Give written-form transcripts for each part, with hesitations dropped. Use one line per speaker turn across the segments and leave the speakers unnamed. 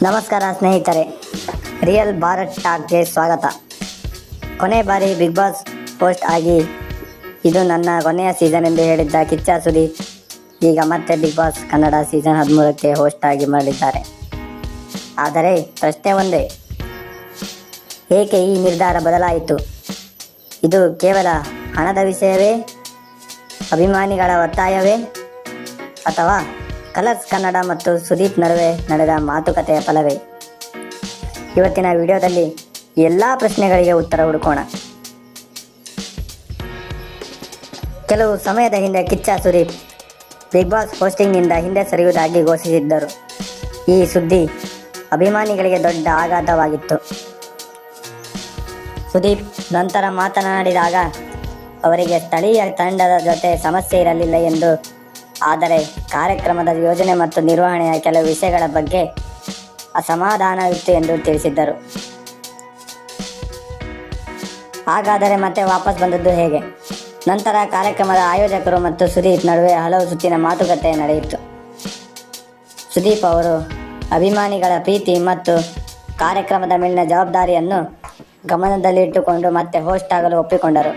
ನಮಸ್ಕಾರ ಸ್ನೇಹಿತರೆ, ರಿಯಲ್ ಭಾರತ್ ಟಾಕ್ಗೆ ಸ್ವಾಗತ. ಕೊನೆ ಬಾರಿ ಬಿಗ್ ಬಾಸ್ ಹೋಸ್ಟ್ ಆಗಿ ಇದು ನನ್ನ ಕೊನೆಯ ಸೀಸನ್ ಎಂದು ಹೇಳಿದ್ದ ಕಿಚ್ಚ ಸುದೀಪ್ ಈಗ ಮತ್ತೆ ಬಿಗ್ ಬಾಸ್ ಕನ್ನಡ ಸೀಸನ್ 13ಕ್ಕೆ ಹೋಸ್ಟ್ ಆಗಿ ಮಾಡಿದ್ದಾರೆ. ಆದರೆ ಪ್ರಶ್ನೆ ಒಂದೇ, ಏಕೆ ಈ ನಿರ್ಧಾರ ಬದಲಾಯಿತು? ಇದು ಕೇವಲ ಹಣದ ವಿಷಯವೇ, ಅಭಿಮಾನಿಗಳ ಒತ್ತಾಯವೇ, ಅಥವಾ ಕಲರ್ಸ್ ಕನ್ನಡ ಮತ್ತು ಸುದೀಪ್ ನಡುವೆ ನಡೆದ ಮಾತುಕತೆಯ ಫಲವೇ? ಇವತ್ತಿನ ವಿಡಿಯೋದಲ್ಲಿ ಎಲ್ಲ ಪ್ರಶ್ನೆಗಳಿಗೆ ಉತ್ತರ ಹುಡುಕೋಣ. ಕೆಲವು ಸಮಯದ ಹಿಂದೆ ಕಿಚ್ಚ ಸುದೀಪ್ ಬಿಗ್ ಬಾಸ್ ಹೋಸ್ಟಿಂಗ್ನಿಂದ ಹಿಂದೆ ಸರಿಯುವುದಾಗಿ ಘೋಷಿಸಿದ್ದರು. ಈ ಸುದ್ದಿ ಅಭಿಮಾನಿಗಳಿಗೆ ದೊಡ್ಡ ಆಘಾತವಾಗಿತ್ತು. ಸುದೀಪ್ ನಂತರ ಮಾತನಾಡಿದಾಗ ಅವರಿಗೆ ಸ್ಥಳೀಯ ತಂಡದ ಜೊತೆ ಸಮಸ್ಯೆ ಇರಲಿಲ್ಲ ಎಂದು, ಆದರೆ ಕಾರ್ಯಕ್ರಮದ ಯೋಜನೆ ಮತ್ತು ನಿರ್ವಹಣೆಯ ಕೆಲವು ವಿಷಯಗಳ ಬಗ್ಗೆ ಅಸಮಾಧಾನವಿತ್ತು ಎಂದು ತಿಳಿಸಿದ್ದರು. ಹಾಗಾದರೆ ಮತ್ತೆ ವಾಪಸ್ ಬಂದದ್ದು ಹೇಗೆ? ನಂತರ ಕಾರ್ಯಕ್ರಮದ ಆಯೋಜಕರು ಮತ್ತು ಸುದೀಪ್ ನಡುವೆ ಹಲವು ಸುತ್ತಿನ ಮಾತುಕತೆ ನಡೆಯಿತು. ಸುದೀಪ್ ಅವರು ಅಭಿಮಾನಿಗಳ ಪ್ರೀತಿ ಮತ್ತು ಕಾರ್ಯಕ್ರಮದ ಮೇಲಿನ ಜವಾಬ್ದಾರಿಯನ್ನು ಗಮನದಲ್ಲಿಟ್ಟುಕೊಂಡು ಮತ್ತೆ ಹೋಸ್ಟ್ ಆಗಲು ಒಪ್ಪಿಕೊಂಡರು.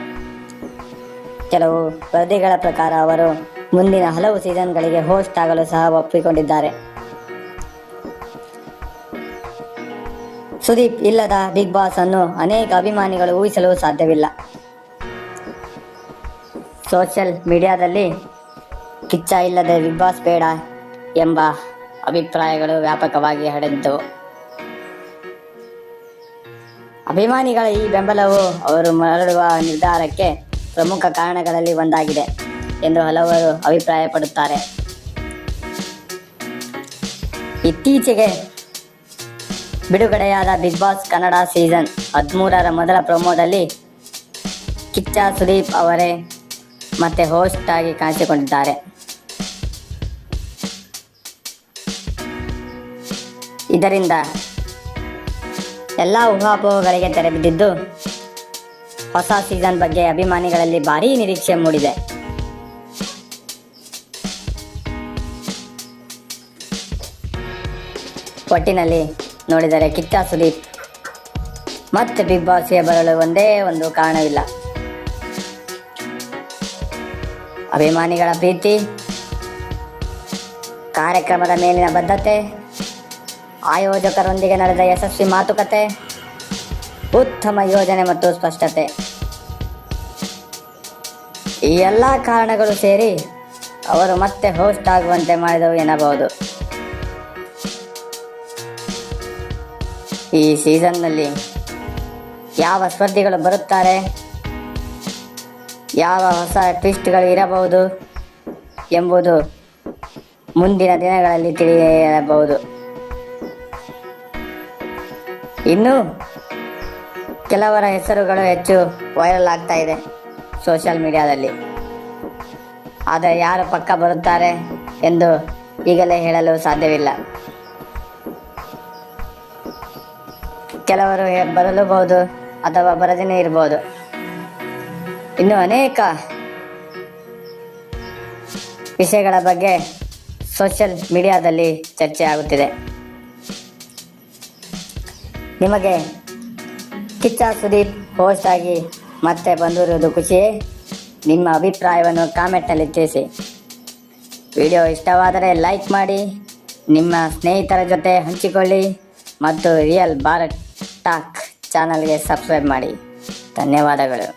ಕೆಲವು ವರದಿಗಳ ಪ್ರಕಾರ ಅವರು ಮುಂದಿನ ಹಲವು ಸೀಸನ್ಗಳಿಗೆ ಹೋಸ್ಟ್ ಆಗಲು ಸಹ ಒಪ್ಪಿಕೊಂಡಿದ್ದಾರೆ. ಸುದೀಪ್ ಇಲ್ಲದ ಬಿಗ್ ಬಾಸ್ ಅನ್ನು ಅನೇಕ ಅಭಿಮಾನಿಗಳು ಊಹಿಸಲು ಸಾಧ್ಯವಿಲ್ಲ. ಸೋಷಿಯಲ್ ಮೀಡಿಯಾದಲ್ಲಿ ಕಿಚ್ಚ ಇಲ್ಲದೆ ಬಿಗ್ ಬಾಸ್ ಬೇಡ ಎಂಬ ಅಭಿಪ್ರಾಯಗಳು ವ್ಯಾಪಕವಾಗಿ ಹರಡಿದ್ದವು. ಅಭಿಮಾನಿಗಳ ಈ ಬೆಂಬಲವು ಅವರು ಮರಳುವ ನಿರ್ಧಾರಕ್ಕೆ ಪ್ರಮುಖ ಕಾರಣಗಳಲ್ಲಿ ಒಂದಾಗಿದೆ ಎಂದು ಹಲವರು ಅಭಿಪ್ರಾಯಪಡುತ್ತಾರೆ. ಇತ್ತೀಚೆಗೆ ಬಿಡುಗಡೆಯಾದ ಬಿಗ್ ಬಾಸ್ ಕನ್ನಡ ಸೀಸನ್ 13ರ ಮೊದಲ ಪ್ರೊಮೋದಲ್ಲಿ ಕಿಚ್ಚ ಸುದೀಪ್ ಅವರೇ ಮತ್ತೆ ಹೋಸ್ಟ್ ಆಗಿ ಕಾಣಿಸಿಕೊಂಡಿದ್ದಾರೆ. ಇದರಿಂದ ಎಲ್ಲ ಊಹಾಪೋಹಗಳಿಗೆ ತೆರೆಬಿದ್ದಿದ್ದು, ಹೊಸ ಸೀಸನ್ ಬಗ್ಗೆ ಅಭಿಮಾನಿಗಳಲ್ಲಿ ಭಾರೀ ನಿರೀಕ್ಷೆ ಮೂಡಿದೆ. ಒಟ್ಟಿನಲ್ಲಿ ನೋಡಿದರೆ ಕಿಚ್ಚ ಸುದೀಪ್ ಮತ್ತೆ ಬಿಗ್ ಬಾಸ್ಗೆ ಬರಲು ಒಂದೇ ಒಂದು ಕಾರಣವಿಲ್ಲ. ಅಭಿಮಾನಿಗಳ ಪ್ರೀತಿ, ಕಾರ್ಯಕ್ರಮದ ಮೇಲಿನ ಬದ್ಧತೆ, ಆಯೋಜಕರೊಂದಿಗೆ ನಡೆದ ಯಶಸ್ವಿ ಮಾತುಕತೆ, ಉತ್ತಮ ಯೋಜನೆ ಮತ್ತು ಸ್ಪಷ್ಟತೆ. ಈ ಎಲ್ಲ ಕಾರಣಗಳು ಸೇರಿ ಅವರು ಮತ್ತೆ ಹೋಸ್ಟ್ ಆಗುವಂತೆ ಮಾಡಿದವು ಎನ್ನಬಹುದು. ಈ ಸೀಸನ್ನಲ್ಲಿ ಯಾವ ಸ್ಪರ್ಧಿಗಳು ಬರುತ್ತಾರೆ, ಯಾವ ಹೊಸ ಟ್ವಿಸ್ಟ್ಗಳು ಇರಬಹುದು ಎಂಬುದು ಮುಂದಿನ ದಿನಗಳಲ್ಲಿ ತಿಳಿಯಬಹುದು. ಇನ್ನು ಕೆಲವರ ಹೆಸರುಗಳು ಹೆಚ್ಚು ವೈರಲ್ ಆಗ್ತಾ ಇದೆ ಸೋಷಿಯಲ್ ಮೀಡಿಯಾದಲ್ಲಿ. ಆದರೆ ಯಾರು ಪಕ್ಕ ಬರುತ್ತಾರೆ ಎಂದು ಈಗಲೇ ಹೇಳಲು ಸಾಧ್ಯವಿಲ್ಲ. ಕೆಲವರು ಬರಲೂಬಹುದು ಅಥವಾ ಬರದೇನೆ ಇರಬಹುದು. ಇನ್ನು ಅನೇಕ ವಿಷಯಗಳ ಬಗ್ಗೆ ಸೋಷಿಯಲ್ ಮೀಡಿಯಾದಲ್ಲಿ ಚರ್ಚೆ ಆಗುತ್ತಿದೆ. ನಿಮಗೆ ಕಿಚ್ಚ ಸುದೀಪ್ ಹೋಸ್ಟ್ ಆಗಿ ಮತ್ತೆ ಬಂದಿರುವುದು ಖುಷಿಯೇ? ನಿಮ್ಮ ಅಭಿಪ್ರಾಯವನ್ನು ಕಾಮೆಂಟ್ನಲ್ಲಿ ತಿಳಿಸಿ. ವಿಡಿಯೋ ಇಷ್ಟವಾದರೆ ಲೈಕ್ ಮಾಡಿ, ನಿಮ್ಮ ಸ್ನೇಹಿತರ ಜೊತೆ ಹಂಚಿಕೊಳ್ಳಿ ಮತ್ತು ರಿಯಲ್ ಭಾರತ್ ಟಾಕ್ ಚಾನಲ್ಗೆ ಸಬ್ಸ್ಕ್ರೈಬ್ ಮಾಡಿ. ಧನ್ಯವಾದಗಳು.